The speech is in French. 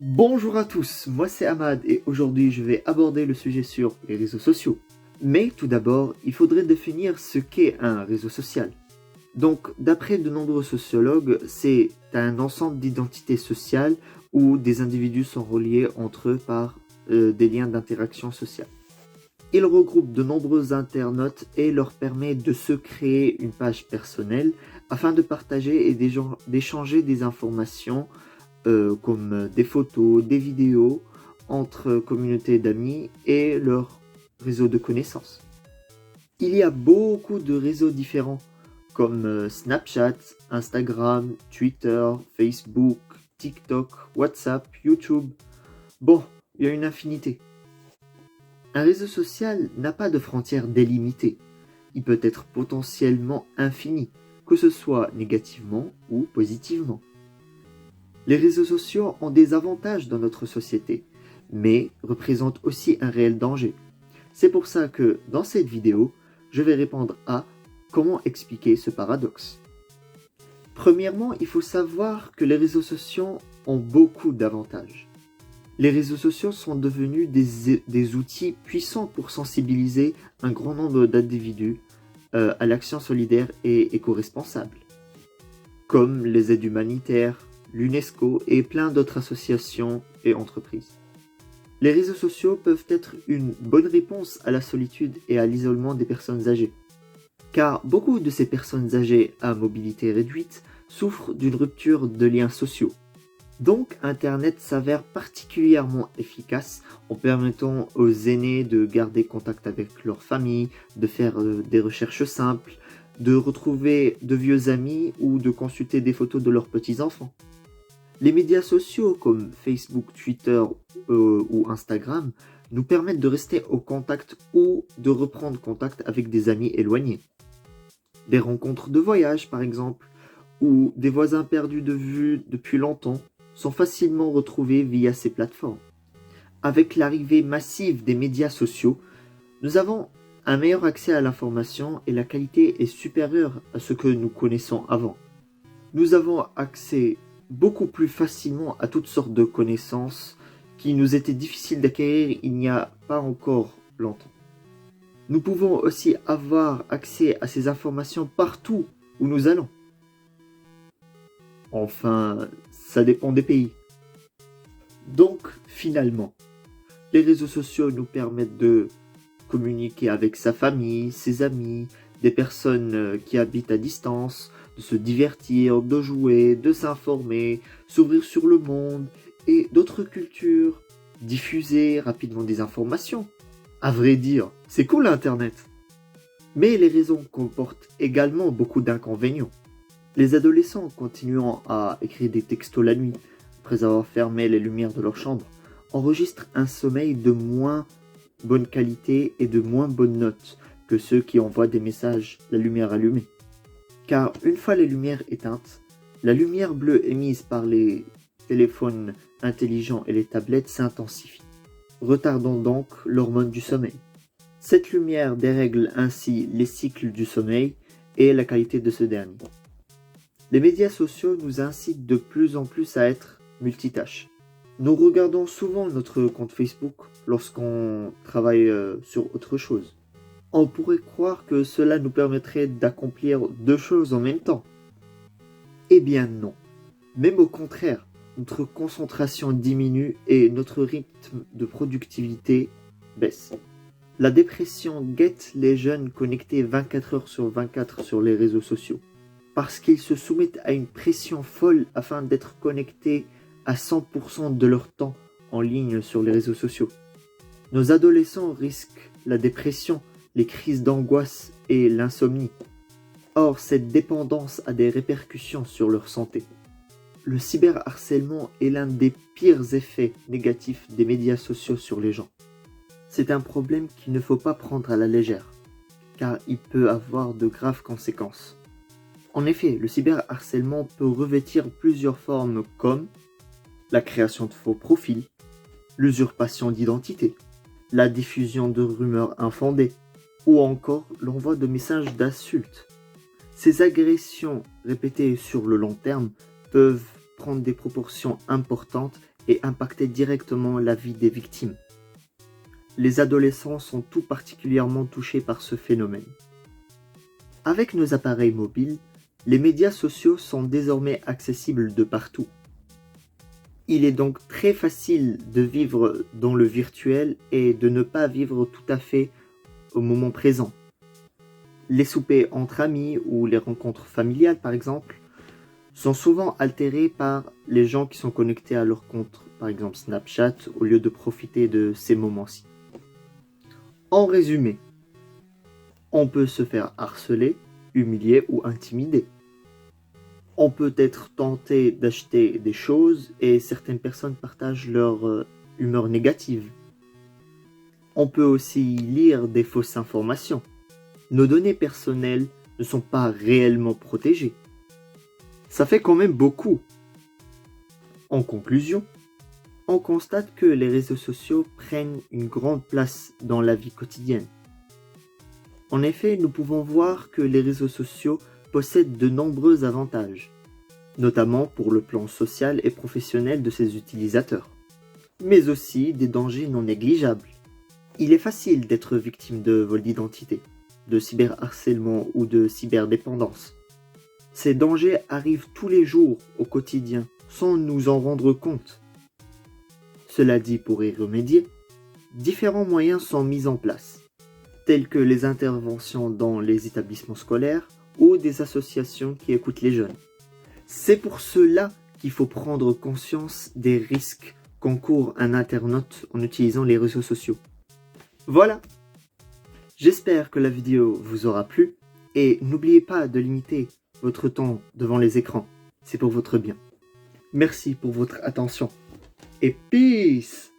Bonjour à tous, moi c'est Ahmad et aujourd'hui je vais aborder le sujet sur les réseaux sociaux. Mais tout d'abord, il faudrait définir ce qu'est un réseau social. Donc, d'après de nombreux sociologues, c'est un ensemble d'identités sociales où des individus sont reliés entre eux par des liens d'interaction sociale. Il regroupe de nombreux internautes et leur permet de se créer une page personnelle afin de partager et d'échanger des informations comme des photos, des vidéos entre communautés d'amis et leur réseau de connaissances. Il y a beaucoup de réseaux différents comme Snapchat, Instagram, Twitter, Facebook, TikTok, WhatsApp, YouTube. Bon, il y a une infinité. Un réseau social n'a pas de frontières délimitées. Il peut être potentiellement infini, que ce soit négativement ou positivement. Les réseaux sociaux ont des avantages dans notre société, mais représentent aussi un réel danger. C'est pour ça que, dans cette vidéo, je vais répondre à comment expliquer ce paradoxe. Premièrement, il faut savoir que les réseaux sociaux ont beaucoup d'avantages. Les réseaux sociaux sont devenus des outils puissants pour sensibiliser un grand nombre d'individus à l'action solidaire et éco-responsable, comme les aides humanitaires, l'UNESCO et plein d'autres associations et entreprises. Les réseaux sociaux peuvent être une bonne réponse à la solitude et à l'isolement des personnes âgées, car beaucoup de ces personnes âgées à mobilité réduite souffrent d'une rupture de liens sociaux. Donc, Internet s'avère particulièrement efficace en permettant aux aînés de garder contact avec leur famille, de faire des recherches simples, de retrouver de vieux amis ou de consulter des photos de leurs petits-enfants. Les médias sociaux comme Facebook, Twitter ou Instagram nous permettent de rester au contact ou de reprendre contact avec des amis éloignés. Des rencontres de voyage par exemple, ou des voisins perdus de vue depuis longtemps sont facilement retrouvés via ces plateformes. Avec l'arrivée massive des médias sociaux, nous avons un meilleur accès à l'information et la qualité est supérieure à ce que nous connaissons avant. Nous avons accès beaucoup plus facilement à toutes sortes de connaissances qui nous étaient difficiles d'acquérir il n'y a pas encore longtemps. Nous pouvons aussi avoir accès à ces informations partout où nous allons. Enfin, ça dépend des pays. Donc, finalement, les réseaux sociaux nous permettent de communiquer avec sa famille, ses amis, des personnes qui habitent à distance, de se divertir, de jouer, de s'informer, s'ouvrir sur le monde et d'autres cultures, diffuser rapidement des informations. À vrai dire, c'est cool Internet. Mais les réseaux comportent également beaucoup d'inconvénients. Les adolescents continuant à écrire des textos la nuit, après avoir fermé les lumières de leur chambre, enregistrent un sommeil de moins bonne qualité et de moins bonnes notes que ceux qui envoient des messages la lumière allumée. Car une fois les lumières éteintes, la lumière bleue émise par les téléphones intelligents et les tablettes s'intensifie, retardant donc l'hormone du sommeil. Cette lumière dérègle ainsi les cycles du sommeil et la qualité de ce dernier. Les médias sociaux nous incitent de plus en plus à être multitâches. Nous regardons souvent notre compte Facebook lorsqu'on travaille sur autre chose. On pourrait croire que cela nous permettrait d'accomplir deux choses en même temps. Eh bien non. Même au contraire, notre concentration diminue et notre rythme de productivité baisse. La dépression guette les jeunes connectés 24 heures sur 24 sur les réseaux sociaux, parce qu'ils se soumettent à une pression folle afin d'être connectés à 100% de leur temps en ligne sur les réseaux sociaux. Nos adolescents risquent la dépression, les crises d'angoisse et l'insomnie. Or, cette dépendance a des répercussions sur leur santé. Le cyberharcèlement est l'un des pires effets négatifs des médias sociaux sur les gens. C'est un problème qu'il ne faut pas prendre à la légère, car il peut avoir de graves conséquences. En effet, le cyberharcèlement peut revêtir plusieurs formes comme la création de faux profils, l'usurpation d'identité, la diffusion de rumeurs infondées, ou encore l'envoi de messages d'insultes. Ces agressions répétées sur le long terme peuvent prendre des proportions importantes et impacter directement la vie des victimes. Les adolescents sont tout particulièrement touchés par ce phénomène. Avec nos appareils mobiles, les médias sociaux sont désormais accessibles de partout. Il est donc très facile de vivre dans le virtuel et de ne pas vivre tout à fait au moment présent. Les soupers entre amis ou les rencontres familiales, par exemple, sont souvent altérés par les gens qui sont connectés à leur compte, par exemple Snapchat, au lieu de profiter de ces moments-ci. En résumé, on peut se faire harceler, humilier ou intimider. On peut être tenté d'acheter des choses et certaines personnes partagent leur humeur négative. On peut aussi lire des fausses informations. Nos données personnelles ne sont pas réellement protégées. Ça fait quand même beaucoup. En conclusion, on constate que les réseaux sociaux prennent une grande place dans la vie quotidienne. En effet, nous pouvons voir que les réseaux sociaux possèdent de nombreux avantages, notamment pour le plan social et professionnel de ses utilisateurs, mais aussi des dangers non négligeables. Il est facile d'être victime de vol d'identité, de cyberharcèlement ou de cyberdépendance. Ces dangers arrivent tous les jours au quotidien, sans nous en rendre compte. Cela dit, pour y remédier, différents moyens sont mis en place, tels que les interventions dans les établissements scolaires ou des associations qui écoutent les jeunes. C'est pour cela qu'il faut prendre conscience des risques qu'encourt un internaute en utilisant les réseaux sociaux. Voilà! J'espère que la vidéo vous aura plu et n'oubliez pas de limiter votre temps devant les écrans, c'est pour votre bien. Merci pour votre attention et peace!